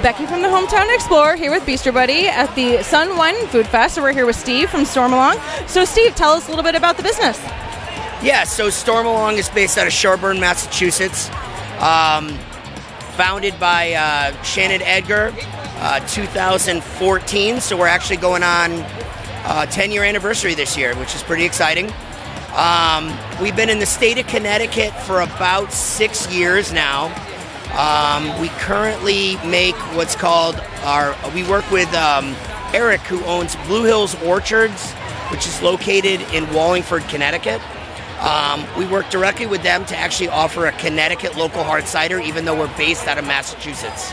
Becky from the Hometown Explorer here with Bistro Buddy at the Sun Wine and Food Fest. So we're here with Steve from Stormalong. So Steve, tell us a little bit about the business. Yeah, so Stormalong is based out of Sherborn, Massachusetts. Founded by Shannon Edgar, 2014. So we're actually going on 10-year anniversary this year, which is pretty exciting. We've been in the state of Connecticut for about 6 years now. We currently make what's called we work with Eric, who owns Blue Hills Orchards, which is located in Wallingford, Connecticut. We work directly with them to actually offer a Connecticut local hard cider, even though we're based out of Massachusetts.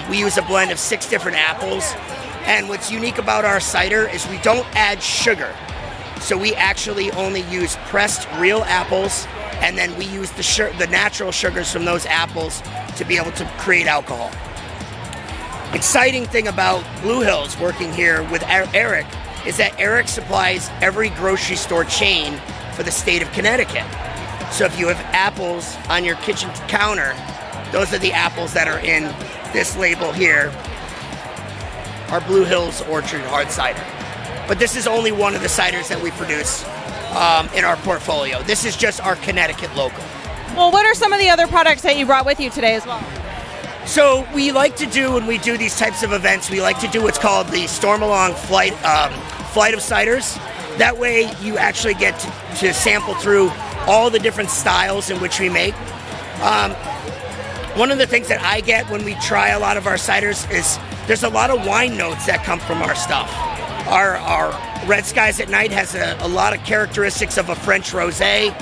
We use a blend of 6 different apples, and what's unique about our cider is we don't add sugar. So we actually only use pressed real apples, and then we use the natural sugars from those apples to be able to create alcohol. Exciting thing about Blue Hills working here with Eric is that Eric supplies every grocery store chain for the state of Connecticut. So if you have apples on your kitchen counter, those are the apples that are in this label here, our Blue Hills Orchard hard cider. But this is only one of the ciders that we produce in our portfolio. This is just our Connecticut local. Well, what are some of the other products that you brought with you today as well? So we like to do, when we do these types of events, we like to do what's called the Stormalong Flight of Ciders. That way you actually get to sample through all the different styles in which we make. One of the things that I get when we try a lot of our ciders is there's a lot of wine notes that come from our stuff. Our Red Skies at Night has a lot of characteristics of a French rosé.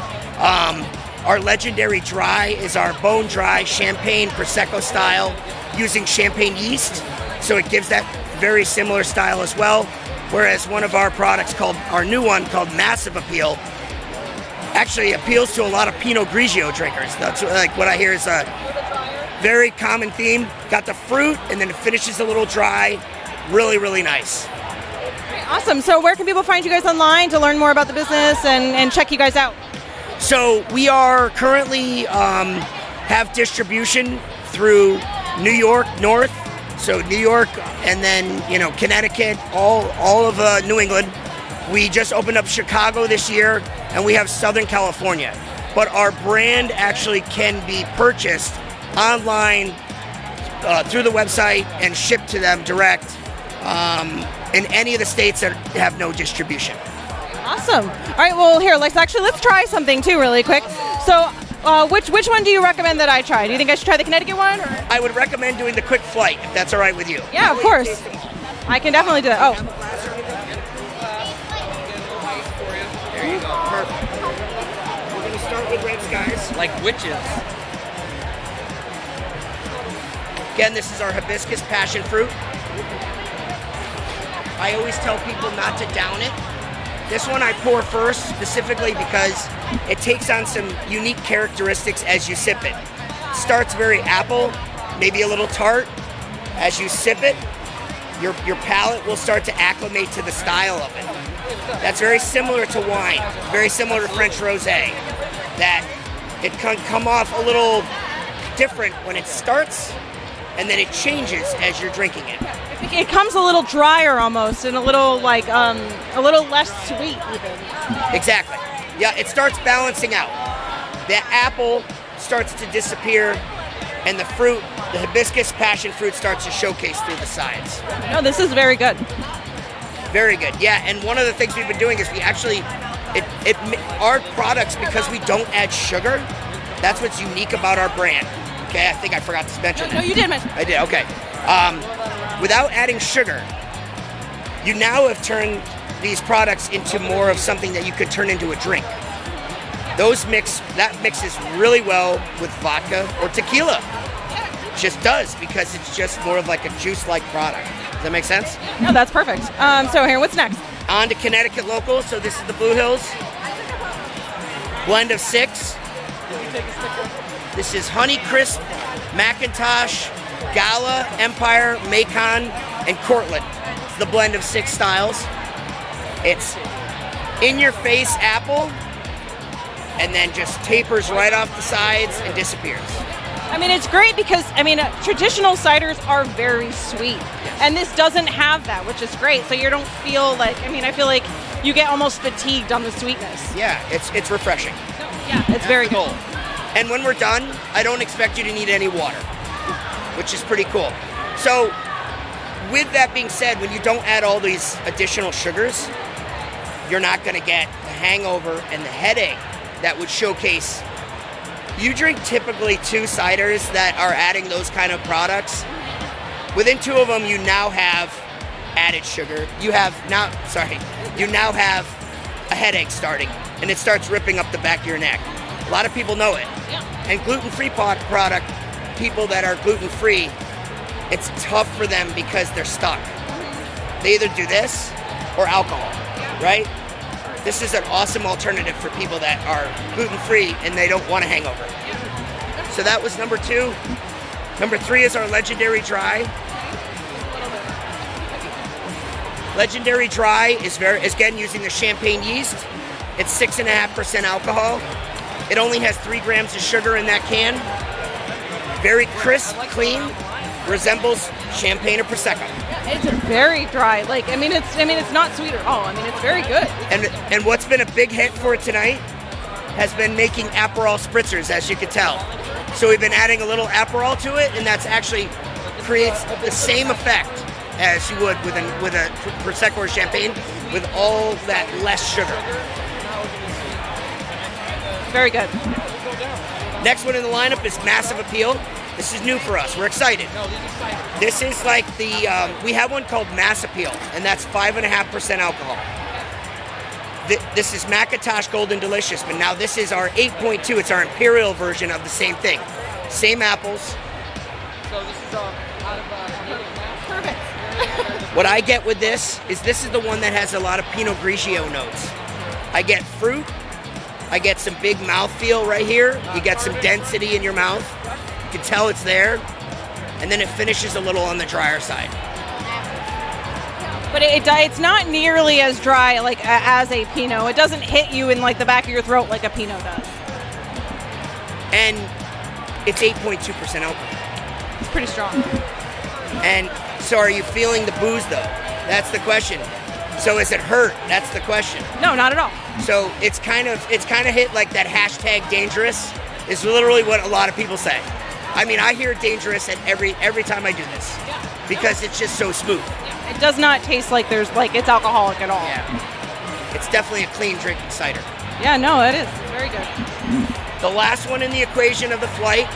Our legendary dry is our bone dry champagne Prosecco style using champagne yeast. So it gives that very similar style as well. Whereas one of our products our new one called Massive Appeal, actually appeals to a lot of Pinot Grigio drinkers. That's like what I hear is a very common theme. Got the fruit and then it finishes a little dry. Really, really nice. Awesome. So where can people find you guys online to learn more about the business and check you guys out? So we are currently have distribution through New York North, so New York and then Connecticut, all of New England. We just opened up Chicago this year, and we have Southern California. But our brand actually can be purchased online through the website and shipped to them direct in any of the states that have no distribution. Awesome. All right, well, here, let's try something too really quick. So which one do you recommend that I try? Do you think I should try the Connecticut one? Or? I would recommend doing the quick flight, if that's all right with you. Yeah, of course. I can definitely do that. Oh. There you go. Perfect. We're going to start with Red Skies. Like witches. Again, this is our hibiscus passion fruit. I always tell people not to down it. This one I pour first specifically because it takes on some unique characteristics as you sip it. It starts very apple, maybe a little tart. As you sip it, your palate will start to acclimate to the style of it. That's very similar to wine, very similar to French rosé. That it can come off a little different when it starts, and then it changes as you're drinking it. It comes a little drier almost, and a little a little less sweet even. Exactly. Yeah, it starts balancing out. The apple starts to disappear, and the fruit, the hibiscus passion fruit, starts to showcase through the sides. No, this is very good. Very good. Yeah, and one of the things we've been doing is we actually, our products, because we don't add sugar, that's what's unique about our brand. Okay, I think I forgot to mention that. No, you did mention. I did, okay. Without adding sugar, you now have turned these products into more of something that you could turn into a drink. That mixes really well with vodka or tequila. It just does, because it's just more of like a juice-like product. Does that make sense? No, that's perfect. So here, what's next? On to Connecticut local. So this is the Blue Hills blend of 6. This is Honey Crisp, Macintosh, Gala, Empire, Macon, and Cortland. It's the blend of 6 styles. It's in-your-face apple, and then just tapers right off the sides and disappears. I mean, it's great because, I mean, traditional ciders are very sweet. And this doesn't have that, which is great. So you don't feel like, I mean, I feel like you get almost fatigued on the sweetness. Yeah, it's refreshing. Yeah, it's very cool. And when we're done, I don't expect you to need any water, which is pretty cool. So with that being said, when you don't add all these additional sugars, you're not going to get the hangover and the headache that would showcase. You drink typically 2 ciders that are adding those kind of products. Within 2 of them, you now have added sugar. You now have a headache starting, and it starts ripping up the back of your neck. A lot of people know it. Yeah. And gluten-free product, people that are gluten-free, it's tough for them because they're stuck. They either do this or alcohol, right? This is an awesome alternative for people that are gluten-free and they don't want a hangover. So that was number 2. Number 3 is our Legendary Dry. Legendary Dry is again using the champagne yeast. It's 6.5% alcohol. It only has 3 grams of sugar in that can. Very crisp, clean, resembles champagne or prosecco. It's very dry. Like, I mean, it's not sweet at all. I mean, it's very good. And what's been a big hit for it tonight has been making Aperol spritzers, as you can tell. So we've been adding a little Aperol to it, and that's actually creates the same effect as you would with a prosecco or champagne, with all that less sugar. Very good. Next one in the lineup is Massive Appeal. This is new for us. We're excited. This is like we have one called Mass Appeal, and that's 5.5% alcohol. This is Macintosh Golden Delicious, but now this is our 8.2. It's our imperial version of the same thing. Same apples. So this is out of Perfect. What I get with this is the one that has a lot of Pinot Grigio notes. I get fruit. I get some big mouthfeel right here. You get some density in your mouth. You can tell it's there. And then it finishes a little on the drier side. But it's not nearly as dry like as a Pinot. It doesn't hit you in like the back of your throat like a Pinot does. And it's 8.2% alcohol. It's pretty strong. And so are you feeling the booze though? That's the question. So is it hurt? That's the question. No, not at all. So it's kind of hit like that hashtag dangerous is literally what a lot of people say. I mean, I hear dangerous at every time I do this because it's just so smooth. It does not taste like it's alcoholic at all. Yeah. It's definitely a clean drinking cider. Yeah, no, it is. It's very good. The last one in the equation of the flight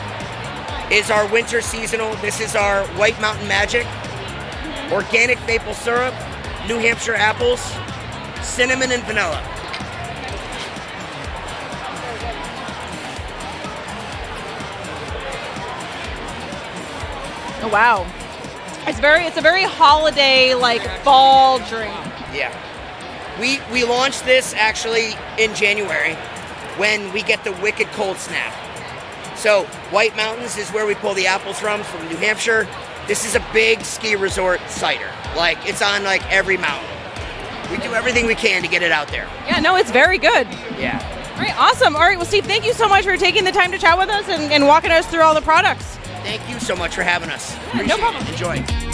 is our winter seasonal. This is our White Mountain Magic, organic maple syrup, New Hampshire apples, cinnamon and vanilla. Oh, wow. It's a very holiday, like fall drink. Yeah. We launched this actually in January when we get the wicked cold snap. So White Mountains is where we pull the apples from New Hampshire. This is a big ski resort cider. Like, it's on like every mountain. We do everything we can to get it out there. Yeah, no, it's very good. Yeah. All right, awesome. All right, well, Steve, thank you so much for taking the time to chat with us and walking us through all the products. Thank you so much for having us. Yeah, no problem. Enjoy.